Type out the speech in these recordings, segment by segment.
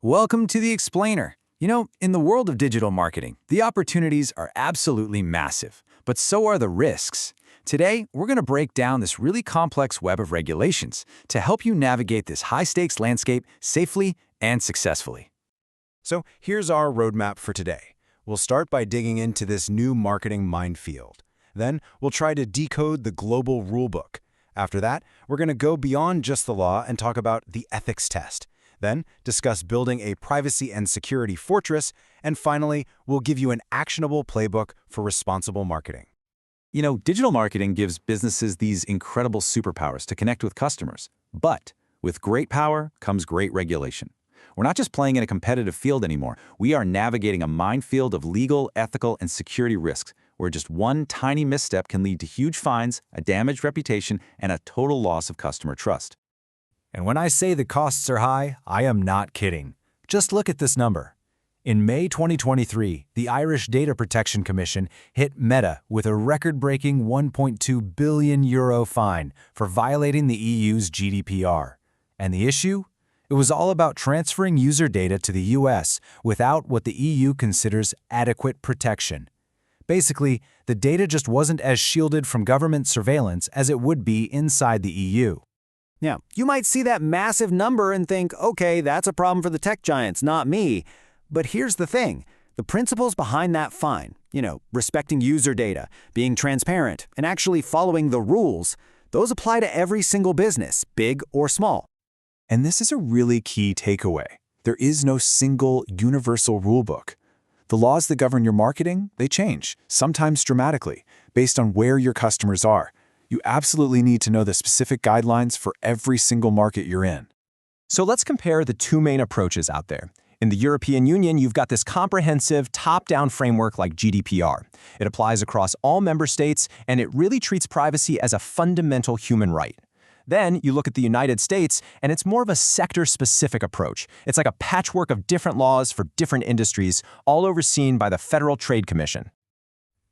Welcome to the Explainer. In the world of digital marketing, the opportunities are absolutely massive, but so are the risks. Today, we're going to break down this really complex web of regulations to help you navigate this high-stakes landscape safely and successfully. So here's our roadmap for today. We'll start by digging into this new marketing minefield. Then we'll try to decode the global rulebook. After that, we're going to go beyond just the law and talk about the ethics test. Then discuss building a privacy and security fortress. And finally, we'll give you an actionable playbook for responsible marketing. Digital marketing gives businesses these incredible superpowers to connect with customers. But with great power comes great regulation. We're not just playing in a competitive field anymore. We are navigating a minefield of legal, ethical, and security risks where just one tiny misstep can lead to huge fines, a damaged reputation, and a total loss of customer trust. And when I say the costs are high, I am not kidding. Just look at this number. In May 2023, the Irish Data Protection Commission hit Meta with a record-breaking €1.2 billion fine for violating the EU's GDPR. And the issue? It was all about transferring user data to the US without what the EU considers adequate protection. Basically, the data just wasn't as shielded from government surveillance as it would be inside the EU. Now, you might see that massive number and think, okay, that's a problem for the tech giants, not me. But here's the thing. The principles behind that fine, respecting user data, being transparent, and actually following the rules, those apply to every single business, big or small. And this is a really key takeaway. There is no single universal rulebook. The laws that govern your marketing, they change, sometimes dramatically, based on where your customers are. You absolutely need to know the specific guidelines for every single market you're in. So let's compare the two main approaches out there. In the European Union, you've got this comprehensive top-down framework like GDPR. It applies across all member states, and it really treats privacy as a fundamental human right. Then you look at the United States, and it's more of a sector-specific approach. It's like a patchwork of different laws for different industries, all overseen by the Federal Trade Commission.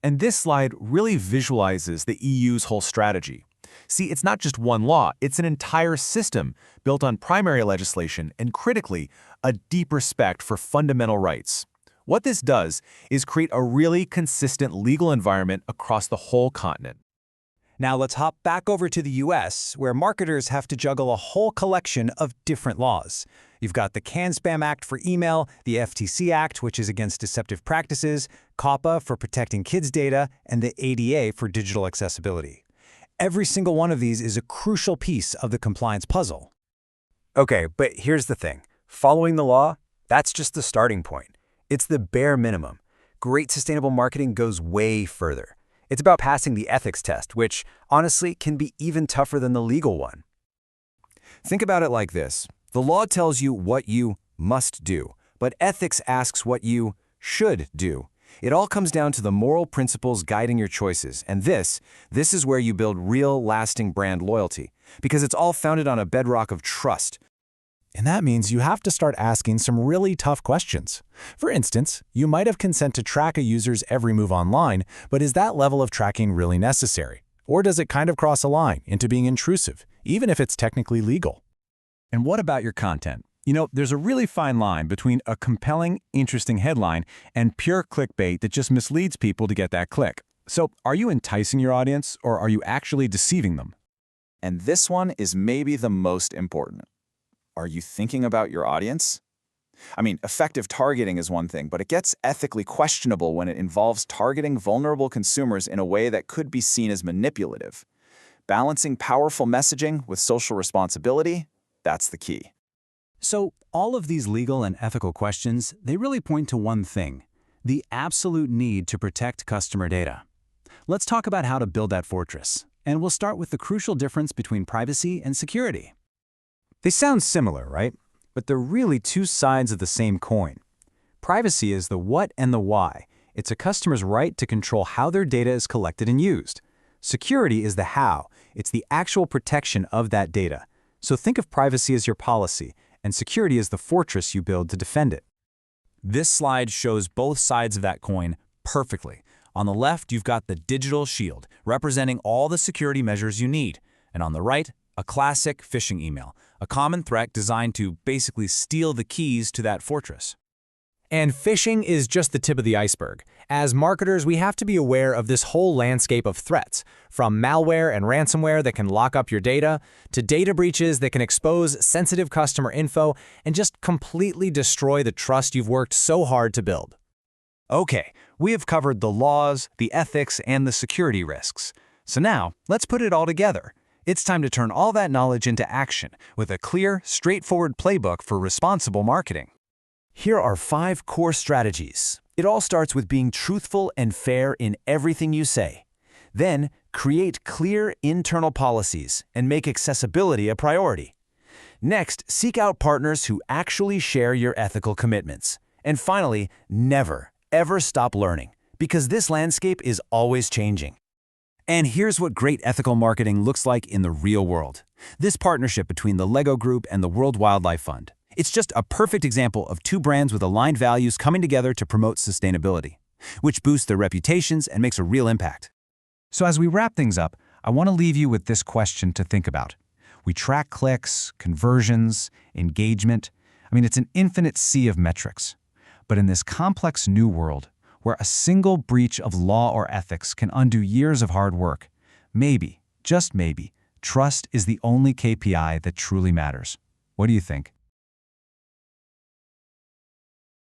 And this slide really visualizes the EU's whole strategy. See, it's not just one law, it's an entire system built on primary legislation and, critically, a deep respect for fundamental rights. What this does is create a really consistent legal environment across the whole continent. Now let's hop back over to the US, where marketers have to juggle a whole collection of different laws. You've got the CAN-SPAM Act for email, the FTC Act, which is against deceptive practices, COPPA for protecting kids' data, and the ADA for digital accessibility. Every single one of these is a crucial piece of the compliance puzzle. Okay, but here's the thing. Following the law, that's just the starting point. It's the bare minimum. Great sustainable marketing goes way further. It's about passing the ethics test, which, honestly, can be even tougher than the legal one. Think about it like this. The law tells you what you must do, but ethics asks what you should do. It all comes down to the moral principles guiding your choices, and this is where you build real, lasting brand loyalty, because it's all founded on a bedrock of trust. And that means you have to start asking some really tough questions. For instance, you might have consent to track a user's every move online, but is that level of tracking really necessary? Or does it kind of cross a line into being intrusive, even if it's technically legal? And what about your content? There's a really fine line between a compelling, interesting headline and pure clickbait that just misleads people to get that click. So, are you enticing your audience, or are you actually deceiving them? And this one is maybe the most important. Are you thinking about your audience? Effective targeting is one thing, but it gets ethically questionable when it involves targeting vulnerable consumers in a way that could be seen as manipulative. Balancing powerful messaging with social responsibility, that's the key. So all of these legal and ethical questions, they really point to one thing: the absolute need to protect customer data. Let's talk about how to build that fortress, and we'll start with the crucial difference between privacy and security. They sound similar, right? But they're really two sides of the same coin. Privacy is the what and the why. It's a customer's right to control how their data is collected and used. Security is the how. It's the actual protection of that data. So think of privacy as your policy, and security as the fortress you build to defend it. This slide shows both sides of that coin perfectly. On the left, you've got the digital shield, representing all the security measures you need. And on the right, A classic phishing email, a common threat designed to basically steal the keys to that fortress. And phishing is just the tip of the iceberg. As marketers, we have to be aware of this whole landscape of threats, from malware and ransomware that can lock up your data, to data breaches that can expose sensitive customer info and just completely destroy the trust you've worked so hard to build. Okay, we have covered the laws, the ethics, and the security risks. So now, let's put it all together. It's time to turn all that knowledge into action with a clear, straightforward playbook for responsible marketing. Here are 5 core strategies. It all starts with being truthful and fair in everything you say. Then, create clear internal policies and make accessibility a priority. Next, seek out partners who actually share your ethical commitments. And finally, never, ever stop learning, because this landscape is always changing. And here's what great ethical marketing looks like in the real world. This partnership between the LEGO Group and the World Wildlife Fund. It's just a perfect example of 2 brands with aligned values coming together to promote sustainability, which boosts their reputations and makes a real impact. So as we wrap things up, I want to leave you with this question to think about. We track clicks, conversions, engagement. It's an infinite sea of metrics. But in this complex new world, where a single breach of law or ethics can undo years of hard work, maybe, just maybe, trust is the only KPI that truly matters. What do you think?